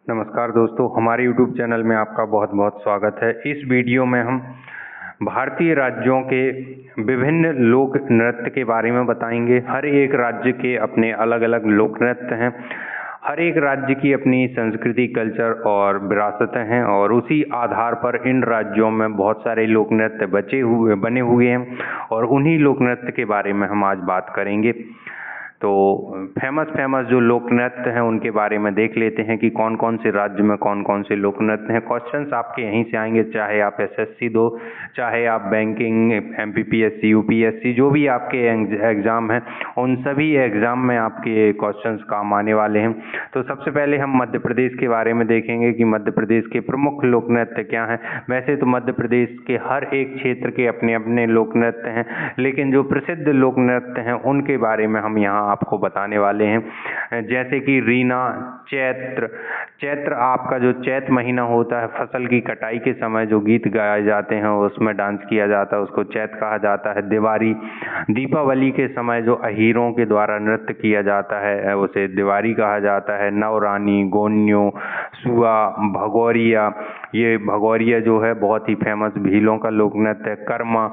नमस्कार दोस्तों, हमारे YouTube चैनल में आपका बहुत बहुत स्वागत है। इस वीडियो में हम भारतीय राज्यों के विभिन्न लोक नृत्य के बारे में बताएंगे। हर एक राज्य के अपने अलग अलग लोक नृत्य हैं। हर एक राज्य की अपनी संस्कृति, कल्चर और विरासतें हैं और उसी आधार पर इन राज्यों में बहुत सारे लोक नृत्य बने हुए हैं और उन्हीं लोक नृत्य के बारे में हम आज बात करेंगे। तो फेमस जो लोक नृत्य हैं उनके बारे में देख लेते हैं कि कौन कौन से राज्य में कौन कौन से लोक नृत्य हैं। क्वेश्चंस आपके यहीं से आएंगे, चाहे आप एसएससी दो, चाहे आप बैंकिंग, एमपीपीएससी, यूपीएससी, जो भी आपके एग्ज़ाम हैं उन सभी एग्ज़ाम में आपके क्वेश्चंस काम आने वाले हैं। तो सबसे पहले हम मध्य प्रदेश के बारे में देखेंगे कि मध्य प्रदेश के प्रमुख लोक नृत्य क्या हैं। वैसे तो मध्य प्रदेश के हर एक क्षेत्र के अपने अपने लोक नृत्य हैं, लेकिन जो प्रसिद्ध लोक नृत्य हैं उनके बारे में हम यहाँ आपको बताने वाले हैं। जैसे कि रीना, चैत्र आपका जो चैत महीना होता है, फसल की कटाई के समय जो गीत गाए जाते हैं उसमें डांस किया जाता है, उसको चैत कहा जाता है। दिवाली, दीपावली के समय जो अहीरों के द्वारा नृत्य किया जाता है उसे दिवाली कहा जाता है। नवरानी, गोन्यो, सुआ, भगौरिया, ये भगौरिया जो है बहुत ही फेमस भीलों का लोक नृत्य है। कर्मा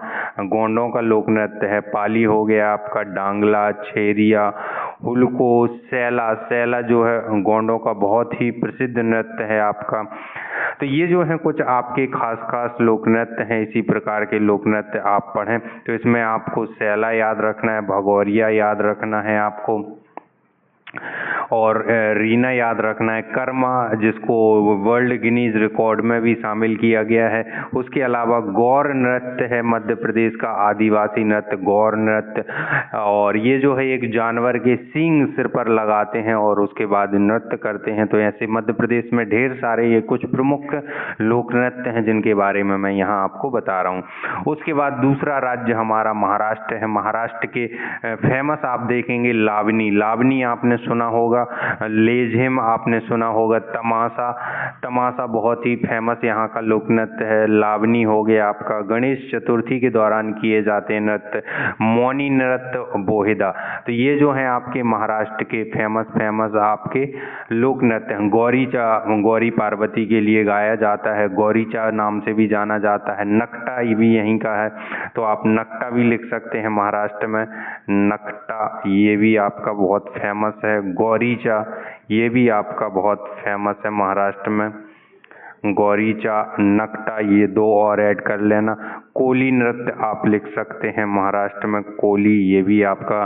गोंडों का लोक नृत्य है। पाली हो गया आपका, डांगला, छेरिया, हुलको, सैला जो है गोंडों का बहुत ही प्रसिद्ध नृत्य है आपका। तो ये जो है कुछ आपके खास लोक नृत्य हैं। इसी प्रकार के लोक नृत्य आप पढ़ें तो इसमें आपको सैला याद रखना है, भगौरिया याद रखना है आपको, और रीना याद रखना है। कर्मा जिसको वर्ल्ड गिनीज रिकॉर्ड में भी शामिल किया गया है। उसके अलावा गौर नृत्य है मध्य प्रदेश का, आदिवासी नृत्य गौर नृत्य, और ये जो है एक जानवर के सींग सिर पर लगाते हैं और उसके बाद नृत्य करते हैं। तो ऐसे मध्य प्रदेश में ढेर सारे ये कुछ प्रमुख लोक नृत्य हैं जिनके बारे में मैं यहाँ आपको बता रहा हूँ। उसके बाद दूसरा राज्य हमारा महाराष्ट्र है। महाराष्ट्र के फेमस आप देखेंगे लावनी आपने सुना होगा, लेझिम आपने सुना होगा, तमाशा बहुत ही फेमस यहाँ का लोक नृत्य है। लावनी हो गया आपका, गणेश चतुर्थी के दौरान किए जाते हैं नृत्य। मौनी नृत्य, बोहिदा। तो ये जो है आपके महाराष्ट्र के फेमस आपके लोक नृत्य हैं। गौरीचा, गौरी पार्वती के लिए गाया जाता है, गौरीचा नाम से भी जाना जाता है। नकटा ये भी यहीं का है, तो आप नकटा भी लिख सकते हैं महाराष्ट्र में। नकटा ये भी आपका बहुत फेमस है। गौरीचा ये भी आपका बहुत फेमस है महाराष्ट्र में। गौरीचा, नकटा, ये दो और ऐड कर लेना। कोली नृत्य आप लिख सकते हैं महाराष्ट्र में, कोली ये भी आपका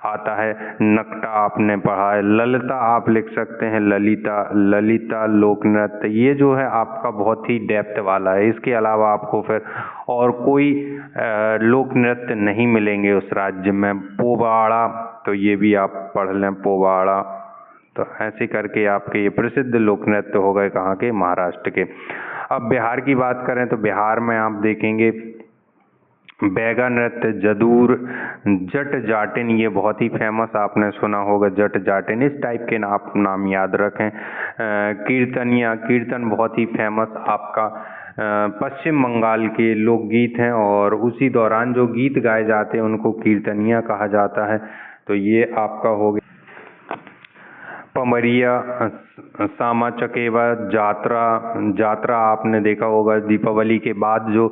आता है। नकटा आपने पढ़ा है। ललिता आप लिख सकते हैं, ललिता लोक नृत्य, ये जो है आपका बहुत ही डेप्थ वाला है। इसके अलावा आपको फिर और कोई लोक नृत्य नहीं मिलेंगे उस राज्य में। पोवाड़ा, तो ये भी आप पढ़ लें, पोवाड़ा। तो ऐसे करके आपके ये प्रसिद्ध लोक नृत्य हो गए कहाँ के, महाराष्ट्र के। अब बिहार की बात करें तो बिहार में आप देखेंगे बैगा नृत्य, जदूर, जट जाटिन, ये बहुत ही फेमस आपने सुना होगा, जट जाटिन, इस टाइप के आप नाम याद रखें। कीर्तनिया, कीर्तन बहुत ही फेमस आपका पश्चिम बंगाल के लोकगीत हैं और उसी दौरान जो गीत गाए जाते हैं उनको कीर्तनिया कहा जाता है। तो ये आपका हो गया। पमरिया, सामा चकेवा, जात्रा आपने देखा होगा। दीपावली के बाद जो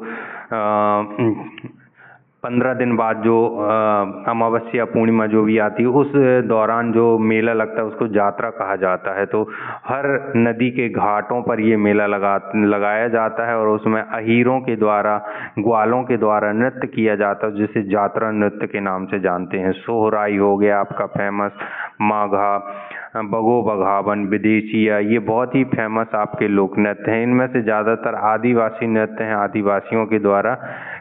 15 दिन बाद जो अमावस्या पूर्णिमा जो भी आती है उस दौरान जो मेला लगता है उसको जात्रा कहा जाता है। तो हर नदी के घाटों पर ये मेला लगाया जाता है और उसमें अहीरों के द्वारा, ग्वालों के द्वारा नृत्य किया जाता है जिसे जात्रा नृत्य के नाम से जानते हैं। सोहराई हो गया आपका फेमस, माघा, बगो बघावन, विदेशिया, ये बहुत ही फेमस आपके लोक नृत्य हैं। इनमें से ज़्यादातर आदिवासी नृत्य हैं, आदिवासियों के द्वारा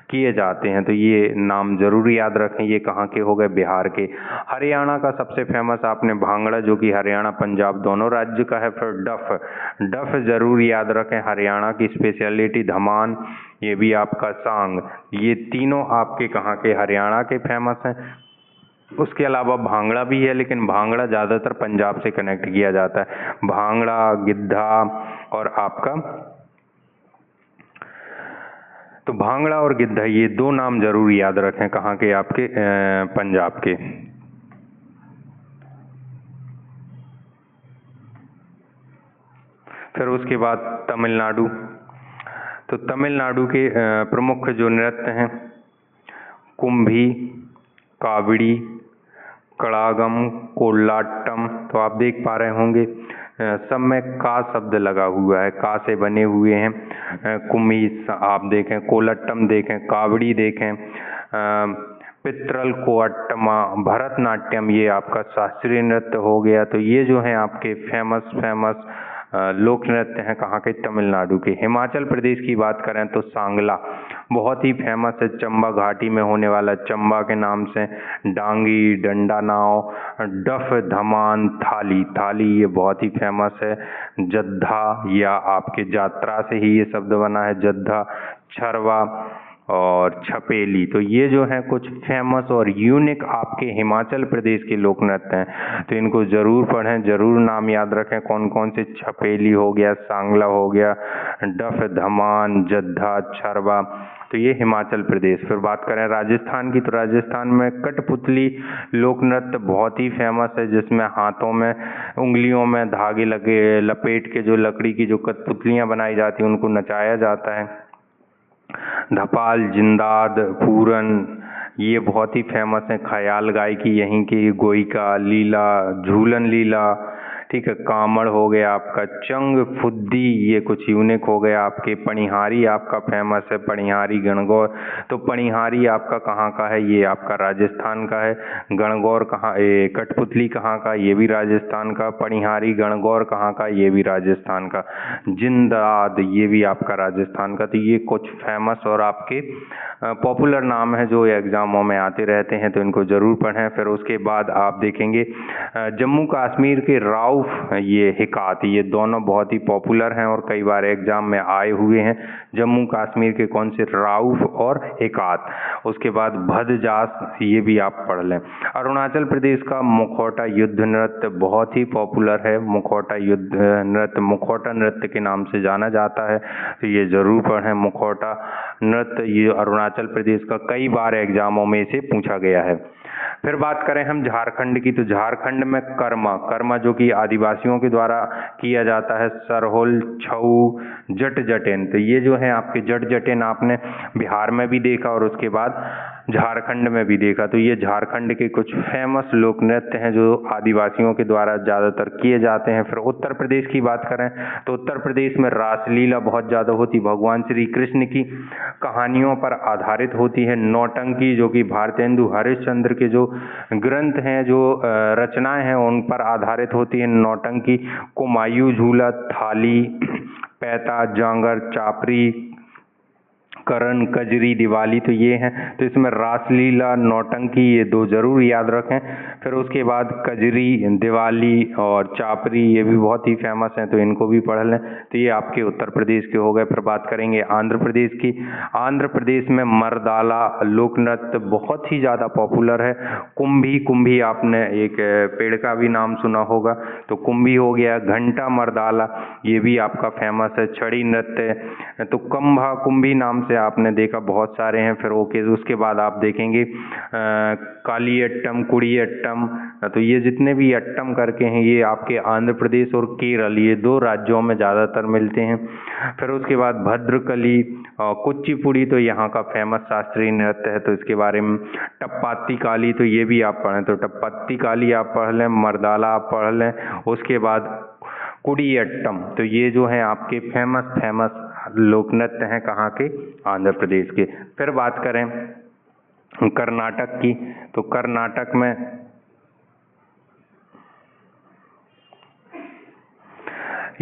किए जाते हैं। तो ये नाम जरूर याद रखें। ये कहाँ के हो गए, बिहार के। हरियाणा का सबसे फेमस आपने भांगड़ा, जो कि हरियाणा पंजाब दोनों राज्य का है। फिर डफ जरूर याद रखें, हरियाणा की स्पेशलिटी। धमान, ये भी आपका। सांग, ये तीनों आपके कहाँ के, हरियाणा के फेमस हैं। उसके अलावा भांगड़ा भी है, लेकिन भांगड़ा ज़्यादातर पंजाब से कनेक्ट किया जाता है। भांगड़ा, गिद्धा और आपका, तो भांगड़ा और गिद्धा ये दो नाम जरूर याद रखें कहाँ के, आपके पंजाब के। फिर उसके बाद तमिलनाडु। तो तमिलनाडु के प्रमुख जो नृत्य हैं कुम्भी, कावड़ी, कड़ागम, कोलाट्टम। तो आप देख पा रहे होंगे सब में का शब्द लगा हुआ है, का से बने हुए हैं। कुम्भी आप देखें, कोलाट्टम देखें, कावड़ी देखें, पित्रल कोअट्टमा, भरतनाट्यम, ये आपका शास्त्रीय नृत्य हो गया। तो ये जो है आपके फेमस लोक नृत्य हैं कहाँ के, तमिलनाडु के। हिमाचल प्रदेश की बात करें तो सांगला बहुत ही फेमस है, चंबा घाटी में होने वाला, चंबा के नाम से। डांगी, डंडा नाव, डफ, धमान, थाली, थाली ये बहुत ही फेमस है। जद्दा, या आपके यात्रा से ही ये शब्द बना है, जद्दा, छरवा और छपेली। तो ये जो है कुछ फेमस और यूनिक आपके हिमाचल प्रदेश के लोक नृत्य हैं। तो इनको जरूर पढ़ें, जरूर नाम याद रखें कौन कौन से। छपेली हो गया, सांगला हो गया, डफ, धमान, जद्दा, छरवा। तो ये हिमाचल प्रदेश। फिर बात करें राजस्थान की, तो राजस्थान में कठपुतली लोक नृत्य बहुत ही फेमस है, जिसमें हाथों में, उंगलियों में धागे लगे लपेट के जो लकड़ी की जो कठपुतलियाँ बनाई जाती हैं उनको नचाया जाता है। धपाल, जिंदाद, पूरन ये बहुत ही फेमस है। ख्याल गायकी यहीं की, गोइका, लीला, झूलन लीला, ठीक है। कामड़ हो गया आपका, चंग, फुद्दी ये कुछ यूनिक हो गया आपके। पणिहारी आपका फेमस है, पणिहारी, गणगौर। तो पणिहारी आपका कहाँ का है, ये आपका राजस्थान का है। गणगौर कहाँ, कठपुतली कहाँ का, ये भी राजस्थान का। पणिहारी, गणगौर कहाँ का, ये भी राजस्थान का। जिंदाद ये भी आपका राजस्थान का। तो ये कुछ फेमस और आपके पॉपुलर नाम है जो एग्जामों में आते रहते हैं, तो इनको जरूर पढ़ें। फिर उसके बाद आप देखेंगे जम्मू कश्मीर के राउफ, ये हिकात, ये दोनों बहुत ही पॉपुलर हैं और कई बार एग्जाम में आए हुए हैं। जम्मू कश्मीर के कौन से, राउफ और हिकात। उसके बाद भदजास, ये भी आप पढ़ लें। अरुणाचल प्रदेश का मुखौटा युद्ध नृत्य बहुत ही पॉपुलर है। मुखौटा युद्ध नृत्य, मुखौटा नृत्य के नाम से जाना जाता है, तो ये जरूर पढ़ें। मुखौटा नृत्य ये अरुणाचल प्रदेश का, कई बार एग्जामों में इसे पूछा गया है। फिर बात करें हम झारखंड की, तो झारखंड में कर्मा, कर्मा जो कि आदिवासियों के द्वारा किया जाता है। सरहोल, छऊ, जट जटेन। तो ये जो है आपके जट जटेन आपने बिहार में भी देखा और उसके बाद झारखंड में भी देखा। तो ये झारखंड के कुछ फेमस लोक नृत्य हैं जो आदिवासियों के द्वारा ज़्यादातर किए जाते हैं। फिर उत्तर प्रदेश की बात करें तो उत्तर प्रदेश में रासलीला बहुत ज़्यादा होती, भगवान श्री कृष्ण की कहानियों पर आधारित होती है। नौटंकी जो कि भारतेंदु हरिश्चंद्र के जो ग्रंथ हैं, जो रचनाएं हैं उन पर आधारित होती है नौटंकी। कुमायूं झूला, थाली, पैता, जांगर, चापरी, करण, कजरी, दिवाली। तो ये हैं। तो इसमें रासलीला, नौटंकी ये दो जरूर याद रखें। फिर उसके बाद कजरी, दिवाली और चापरी ये भी बहुत ही फेमस हैं, तो इनको भी पढ़ लें। तो ये आपके उत्तर प्रदेश के हो गए। फिर बात करेंगे आंध्र प्रदेश की। आंध्र प्रदेश में मर्दाला लोक नृत्य बहुत ही ज़्यादा पॉपुलर है। कुंभी, कुंभी आपने एक पेड़ का भी नाम सुना होगा, तो कुंभी हो गया। घंटा मर्दाला ये भी आपका फेमस है। छड़ी नृत्य, तो कंभा, कुंभी नाम से आपने देखा बहुत सारे हैं। फिर उसके बाद आप देखेंगे कालियट्टम, कुड़ियट्टम। तो ये जितने भी अट्टम करके हैं ये आपके आंध्र प्रदेश और केरल, ये दो राज्यों में ज़्यादातर मिलते हैं। फिर उसके बाद भद्रकली, कुचिपुड़ी तो यहाँ का फेमस शास्त्रीय नृत्य है, तो इसके बारे में। टप्पाती काली, तो ये भी आप पढ़ें, तो टप्पाती काली आप पढ़ लें, मर्दाला आप पढ़ लें। उसके बाद कुड़ियट्टम। तो ये जो है आपके फेमस लोक नृत्य हैं कहाँ के, आंध्र प्रदेश के। फिर बात करें कर्नाटक की, तो कर्नाटक में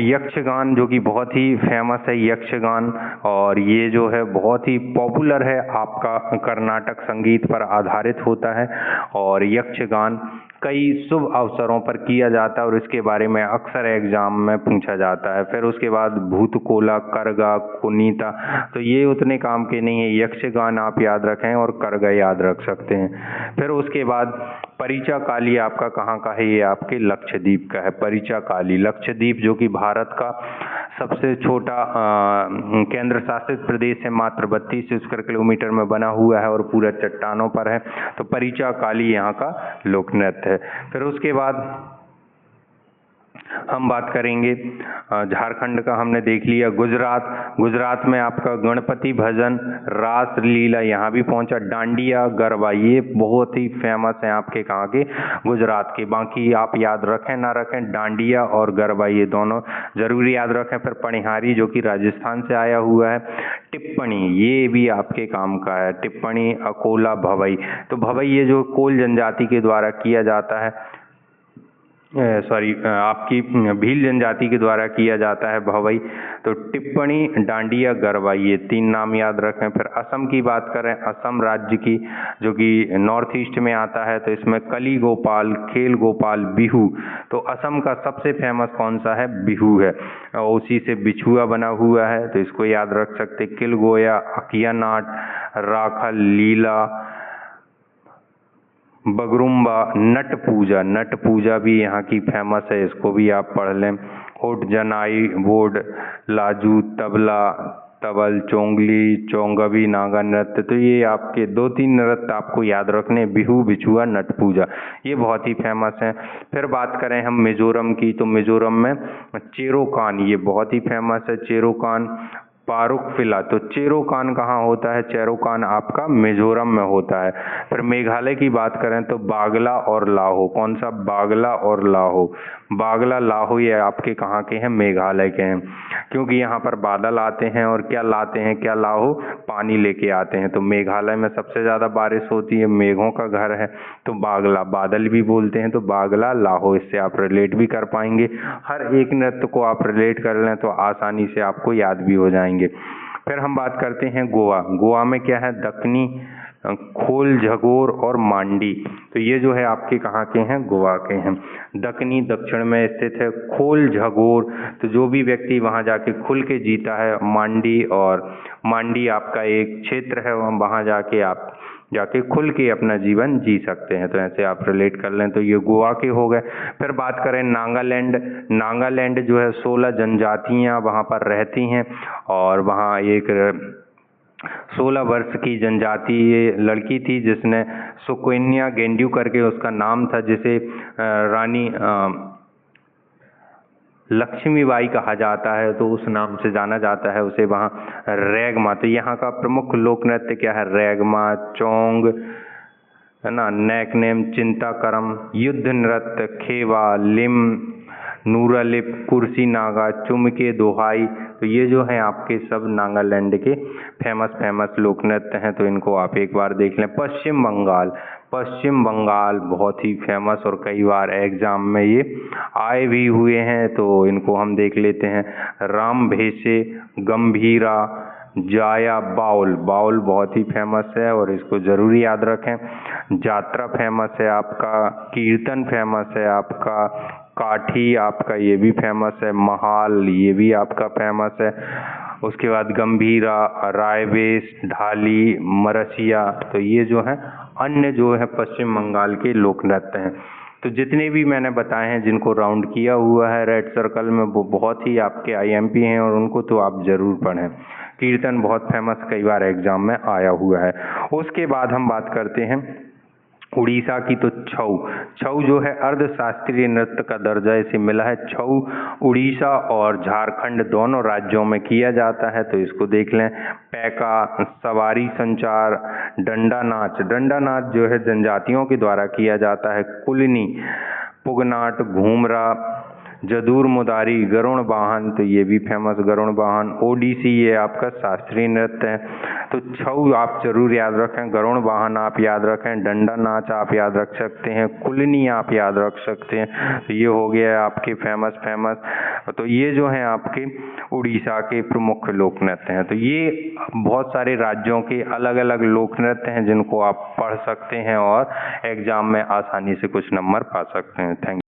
यक्षगान जो कि बहुत ही फेमस है, यक्षगान, और ये जो है बहुत ही पॉपुलर है, आपका कर्नाटक संगीत पर आधारित होता है। और यक्षगान कई शुभ अवसरों पर किया जाता है और इसके बारे में अक्सर एग्जाम में पूछा जाता है। फिर उसके बाद भूतकोला, करगा, कुनीता, तो ये उतने काम के नहीं है। यक्षगान आप याद रखें और करगा याद रख सकते हैं। फिर उसके बाद परिचा काली आपका कहाँ का है, ये आपके लक्षद्वीप का है। परिचा काली, लक्षद्वीप जो कि भारत का सबसे छोटा केंद्र शासित प्रदेश है, मात्र 32 स्क्वायर किलोमीटर में बना हुआ है और पूरा चट्टानों पर है। तो परिचा काली यहाँ का लोक नृत्य है। फिर उसके बाद हम बात करेंगे झारखंड का, हमने देख लिया। गुजरात में आपका गणपति भजन, रास लीला यहाँ भी पहुंचा। डांडिया गरबा ये बहुत ही फेमस है आपके कहाँ के, गुजरात के। बाकी आप याद रखें ना रखें, डांडिया और गरबा ये दोनों जरूरी याद रखें। फिर पनिहारी जो कि राजस्थान से आया हुआ है। टिप्पणी ये भी आपके काम का है, टिप्पणी, अकोला, भवई। तो भवई ये जो कोल जनजाति के द्वारा किया जाता है, आपकी भील जनजाति के द्वारा किया जाता है भवई। तो टिप्पणी, डांडिया, गरबा ये 3 नाम याद रखें। फिर असम की बात करें, असम राज्य की जो कि नॉर्थ ईस्ट में आता है, तो इसमें कली गोपाल, खेल गोपाल, बिहू। तो असम का सबसे फेमस कौन सा है, बिहू है, और उसी से बिछुआ बना हुआ है, तो इसको याद रख सकते। किल गोया, अकिया नाट, राखल, लीला, बगरुम्बा, नट पूजा भी यहाँ की फेमस है, इसको भी आप पढ़ लें। होट जनाई, बोड, लाजू, तबला, तबल, चोंगली, चोंगवी, नागा नृत्य। तो ये आपके 2-3 नृत्य आपको याद रखने, बिहू, बिछुआ, नट पूजा, ये बहुत ही फेमस हैं। फिर बात करें हम मिजोरम की, तो मिजोरम में चेरोकान ये बहुत ही फेमस है, चेरोकान। फारुकफिला, तो चेरोकान कहाँ होता है, चेरोकान आपका मिजोरम में होता है। फिर मेघालय की बात करें तो बागला और लाहो, कौन सा, बागला और लाहो। बागला, लाहो ये आपके कहाँ के हैं, मेघालय के हैं, क्योंकि यहाँ पर बादल आते हैं और क्या लाते हैं, क्या लाहो, पानी लेके आते हैं। तो मेघालय में सबसे ज़्यादा बारिश होती है, मेघों का घर है, तो बागला, बादल भी बोलते हैं, तो बागला, लाहो, इससे आप रिलेट भी कर पाएंगे। हर एक नृत्य को आप रिलेट कर लें तो आसानी से आपको याद भी हो जाएंगे। फिर हम बात करते हैं गोवा में क्या है, दक्कनी, खोल, झगोर और मांडी। तो ये जो है आपके कहाँ के हैं, गोवा के हैं। दक्कनी दक्षिण में स्थित है, खोल, झगोर तो जो भी व्यक्ति वहाँ जाके खुल के जीता है, मांडी आपका एक क्षेत्र है, वहाँ जाके खुल के अपना जीवन जी सकते हैं। तो ऐसे आप रिलेट कर लें, तो ये गोवा के हो गए। फिर बात करें नागालैंड जो है 16 जनजातियाँ वहाँ पर रहती हैं, और वहाँ एक 16 वर्ष की जनजाति ये लड़की थी जिसने सुकन्या गेंड्यू करके उसका नाम था, जिसे रानी लक्ष्मीबाई कहा जाता है, तो उस नाम से जाना जाता है उसे वहाँ। रेगमा, तो यहाँ का प्रमुख लोक नृत्य क्या है, रेगमा, चोंग है ना, नेकनेम, चिंताकरम, युद्ध नृत्य, खेवा, लिम, नूरालिप, कुर्सी नागा, चुमके, दोहाई। तो ये जो है आपके सब नागालैंड के फेमस लोक नृत्य हैं, तो इनको आप एक बार देख लें। पश्चिम बंगाल बहुत ही फेमस और कई बार एग्जाम में ये आए भी हुए हैं, तो इनको हम देख लेते हैं। राम भेसे, गंभीरा, जाया, बाउल बहुत ही फेमस है और इसको जरूरी याद रखें। जात्रा फेमस है आपका, कीर्तन फेमस है आपका, काठी आपका ये भी फेमस है, महाल ये भी आपका फेमस है। उसके बाद गंभीरा, रायबेस, ढाली, मरसिया। तो ये जो है अन्य जो है पश्चिम बंगाल के लोक नृत्य हैं। तो जितने भी मैंने बताए हैं, जिनको राउंड किया हुआ है रेड सर्कल में, वो बहुत ही आपके IMP हैं और उनको तो आप जरूर पढ़ें। कीर्तन बहुत फेमस, कई बार एग्जाम में आया हुआ है। उसके बाद हम बात करते हैं उड़ीसा की, तो छऊ जो है अर्ध शास्त्रीय नृत्य का दर्जा इसे मिला है। छऊ उड़ीसा और झारखंड दोनों राज्यों में किया जाता है, तो इसको देख लें। पैका, सवारी संचार, डंडा नाच जो है जनजातियों के द्वारा किया जाता है। कुलनी, पुगनाट, घूमरा, जदूर मुदारी, गरुण वाहन, तो ये भी फेमस गरुण वाहन। ओडिसी ये आपका शास्त्रीय नृत्य है, तो छऊ आप जरूर याद रखें, गरुण वाहन आप याद रखें, डंडा नाच आप याद रख सकते हैं, कुलनी आप याद रख सकते हैं। तो ये हो गया आपके फेमस। तो ये जो है आपके उड़ीसा के प्रमुख लोक नृत्य हैं। तो ये बहुत सारे राज्यों के अलग अलग लोक नृत्य हैं जिनको आप पढ़ सकते हैं और एग्जाम में आसानी से कुछ नंबर पा सकते हैं। Thank you.